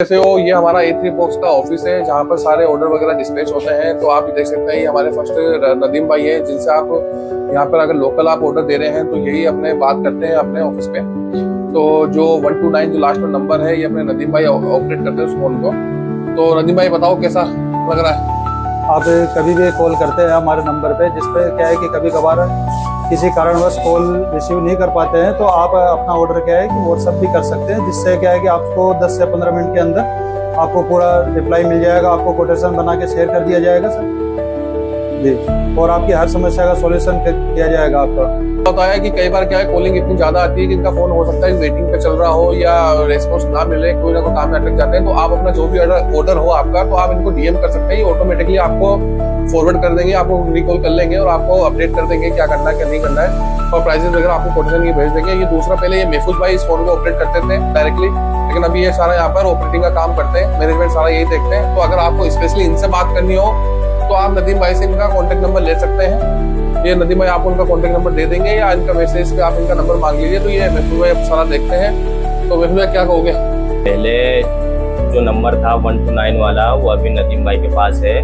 जैसे हो ये हमारा A3 बॉक्स का ऑफिस है जहाँ पर सारे ऑर्डर वगैरह डिस्पैच होते हैं। तो आप देख सकते हैं ये हमारे फर्स्ट नदीम भाई हैं जिनसे आप यहाँ पर अगर लोकल आप ऑर्डर दे रहे हैं तो यही अपने बात करते हैं अपने ऑफिस पे। तो जो 129 जो लास्ट में नंबर है ये अपने नदीम भाई ऑपरेट करते हैं उस फोन को। तो नदीम भाई बताओ कैसा लग रहा है? आप कभी भी कॉल करते हैं हमारे नंबर पे, जिसपे क्या है कि कभी कभार किसी कारणवश कॉल रिसीव नहीं कर पाते हैं तो आप अपना ऑर्डर क्या है कि व्हाट्सएप भी कर सकते हैं, जिससे क्या है कि आपको 10 से 15 मिनट के अंदर आपको पूरा रिप्लाई मिल जाएगा, आपको कोटेशन बना के शेयर कर दिया जाएगा सर जी, और आपकी हर समस्या का सॉल्यूशन किया जाएगा आपका। होता है कि कई बार क्या है कॉलिंग इतनी ज्यादा आती है कि इनका फोन हो सकता है वेटिंग पे चल रहा हो या रेस्पॉन्स ना मिले, कोई ना कोई काम में अटक जाते हैं। तो आप अपना जो भी ऑर्डर हो आपका तो आप इनको डीएम कर सकते हैं, ये ऑटोमेटिकली आपको फॉरवर्ड कर देंगे, आपको रिकॉल कर लेंगे और आपको अपडेट कर देंगे क्या करना है क्या नहीं करना है, और प्राइसेस वगैरह आपको कोटेशन की भेज देंगे। ये दूसरा, पहले ये महफूज भाई इस फोन को ऑपरेट करते थे डायरेक्टली, लेकिन अभी ये सारा यहाँ पर ऑपरेटिंग का काम करते हैं, मैनेजमेंट सारा यही देखते हैं। तो अगर आपको स्पेशली इनसे बात करनी हो तो आप नदीम भाई से इनका कॉन्टेक्ट नंबर ले सकते हैं। ये नदीम भाई आपको उनका कॉन्टेक्ट नंबर दे देंगे या इनका मैसेज पे आप इनका नंबर मांग लीजिए। तो ये महफूज भाई सारा देखते हैं। तो महफूज भाई क्या कहोगे? पहले जो नंबर था 129 वाला वो अभी नदीम भाई के पास है।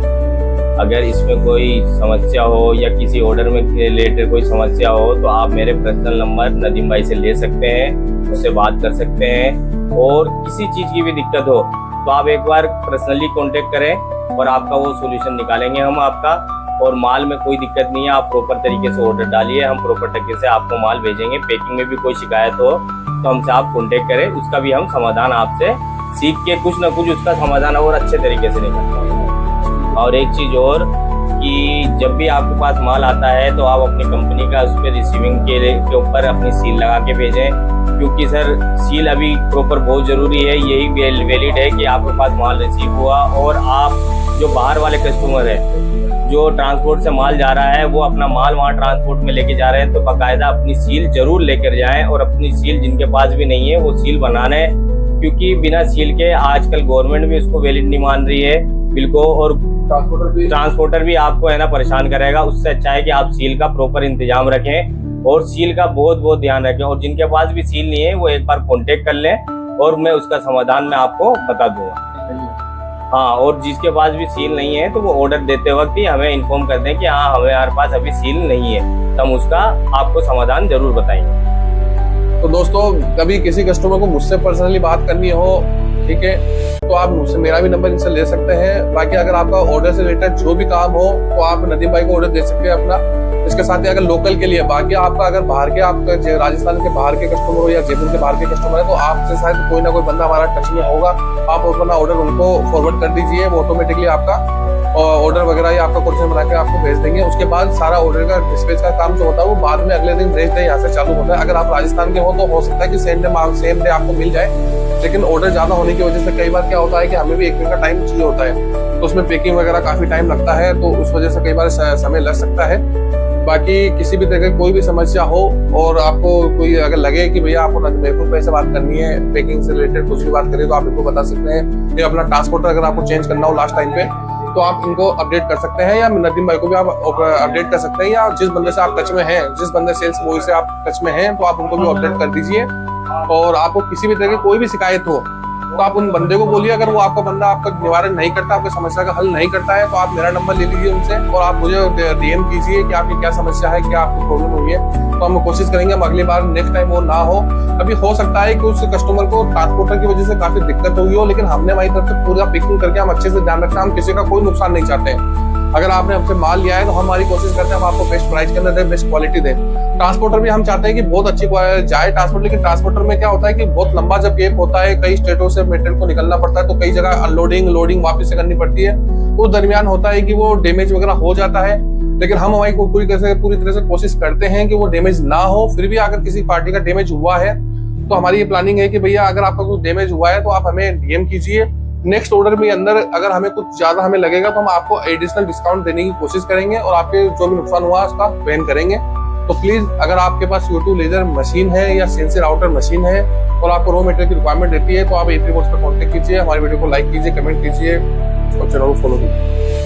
अगर इसमें कोई समस्या हो या किसी ऑर्डर में रिलेटेड कोई समस्या हो तो आप मेरे पर्सनल नंबर नदीम भाई से ले सकते हैं, उससे बात कर सकते हैं। और किसी चीज़ की भी दिक्कत हो तो आप एक बार पर्सनली कांटेक्ट करें और आपका वो सॉल्यूशन निकालेंगे हम आपका। और माल में कोई दिक्कत नहीं है, आप प्रॉपर तरीके से ऑर्डर डालिए, हम प्रॉपर तरीके से आपको माल भेजेंगे। पैकिंग में भी कोई शिकायत हो तो हमसे आप कांटेक्ट करें, उसका भी हम समाधान आपसे सीख के कुछ ना कुछ उसका समाधान और अच्छे तरीके से निकालते हैं। और एक चीज़ और कि जब भी आपके पास माल आता है तो आप अपनी कंपनी का उस पर रिसीविंग के ऊपर अपनी सील लगा के भेजें, क्योंकि सर सील अभी प्रॉपर बहुत ज़रूरी है। यही वैलिड है कि आपके पास माल रिसीव हुआ। और आप जो बाहर वाले कस्टमर हैं जो ट्रांसपोर्ट से माल जा रहा है वो अपना माल वहाँ ट्रांसपोर्ट में लेके जा रहे हैं तो बाकायदा अपनी सील जरूर लेकर जाएं। और अपनी सील जिनके पास भी नहीं है वो सील बनाने, क्योंकि बिना सील के आजकल गवर्नमेंट भी उसको वैलिड नहीं मान रही है बिल्कुल, और ट्रांसपोर्टर भी आपको है ना परेशान करेगा। उससे अच्छा है कि आप सील का प्रॉपर इंतजाम रखें और सील का बहुत बहुत ध्यान रखें। और जिनके पास भी सील नहीं है वो एक बार कॉन्टेक्ट कर लें और मैं उसका समाधान मैं आपको बता दूंगा। हाँ, और जिसके पास भी सील नहीं है तो वो ऑर्डर देते वक्त ही हमें इन्फॉर्म कर दें कि हाँ हमारे पास अभी सील नहीं है, तो हम उसका आपको समाधान जरूर बताएंगे। तो दोस्तों कभी किसी कस्टमर को मुझसे पर्सनली बात करनी हो, ठीक है, तो आप मुझसे मेरा भी नंबर इनसे ले सकते हैं। बाकी अगर आपका ऑर्डर से रिलेटेड जो भी काम हो तो आप नदीम भाई को ऑर्डर दे सकते हैं अपना। इसके साथ ही अगर लोकल के लिए, बाकी आपका अगर बाहर के, आपका राजस्थान के बाहर के कस्टमर हो या जयपुर के बाहर के कस्टमर है तो आपसे शायद कोई ना कोई बंदा हमारा टच में होगा, आप अपना ऑर्डर उनको फॉरवर्ड कर दीजिए, वो ऑटोमेटिकली आपका ऑर्डर वगैरह या आपका कोटेशन बना के आपको भेज देंगे। उसके बाद सारा ऑर्डर का डिस्पैच का काम जो होता है वो बाद में अगले दिन नेक्स्ट डे यहाँ से चालू होता है। अगर आप राजस्थान के हो तो हो सकता है कि सेम डे आपको मिल जाए, लेकिन ऑर्डर ज्यादा होने की वजह से कई बार क्या होता है कि हमें भी एक दिन का टाइम चाहिए होता है, तो उसमें पैकिंग वगैरह काफी टाइम लगता है, तो उस वजह से कई बार समय लग सकता है। बाकी किसी भी तरह की कोई भी समस्या हो और आपको कोई अगर लगे कि भैया आपको महफूज भाई से बात करनी है, पैकिंग से रिलेटेड कुछ भी बात करें तो आप इनको बता सकते हैं। या अपना ट्रांसपोर्टर अगर आपको चेंज करना हो लास्ट टाइम पे तो आप इनको अपडेट कर सकते हैं, या नदीम भाई को भी आप अपडेट कर सकते हैं, या जिस बंदे से आप टच में हैं, जिस बंदे सेल्स बॉय से आप टच में हैं तो आप उनको भी अपडेट कर दीजिए। और आपको किसी भी तरह की कोई भी शिकायत हो तो आप उन बंदे को बोलिए। अगर वो आपका बंदा आपका निवारण नहीं करता, आपकी समस्या का हल नहीं करता है तो आप मेरा नंबर ले लीजिए उनसे और आप मुझे डीएम कीजिए कि आपकी क्या समस्या है, क्या आपकी प्रॉब्लम हुई है, तो हम कोशिश करेंगे हम अगली बार नेक्स्ट टाइम वो ना हो। अभी हो सकता है कि उस कस्टमर को ट्रांसपोर्टर की वजह से काफी दिक्कत हुई हो, लेकिन हमने हमारी तरफ से पूरा पैकिंग करके हम अच्छे से ध्यान रखते हैं, हम किसी का कोई नुकसान नहीं चाहते हैं। अगर आपने हमसे माल लिया है तो हमारी कोशिश करते हैं हम आपको बेस्ट प्राइस के अंदर दें, बेस्ट क्वालिटी दें। ट्रांसपोर्टर भी हम चाहते हैं कि बहुत अच्छी जाए ट्रांसपोर्ट, लेकिन ट्रांसपोर्टर में क्या होता है कि बहुत लंबा जब गैप होता है, कई स्टेटों से मटेरियल को निकलना पड़ता है, तो कई जगह अनलोडिंग लोडिंग वापस से करनी पड़ती है, उस दरमियान होता है कि वो डैमेज वगैरह हो जाता है। लेकिन हम हमारी पूरी तरह से कोशिश करते हैं कि वो डैमेज ना हो। फिर भी अगर किसी पार्टी का डैमेज हुआ है तो हमारी ये प्लानिंग है कि भैया अगर आपका कुछ डैमेज हुआ है तो आप हमें डीएम कीजिए। नेक्स्ट ऑर्डर में अंदर अगर हमें कुछ ज्यादा हमें लगेगा तो हम आपको एडिशनल डिस्काउंट देने की कोशिश करेंगे और आपके जो भी नुकसान हुआ उसका वहन करेंगे। तो प्लीज अगर आपके पास CO2 लेजर मशीन है या सेंसर आउटर मशीन है और आपको रॉ मटेरियल की रिक्वायरमेंट रहती है तो आप A3 बॉक्स पर कॉन्टेक्ट कीजिए, हमारी वीडियो को लाइक कीजिए, कमेंट कीजिए और चैनल को फॉलो कीजिए।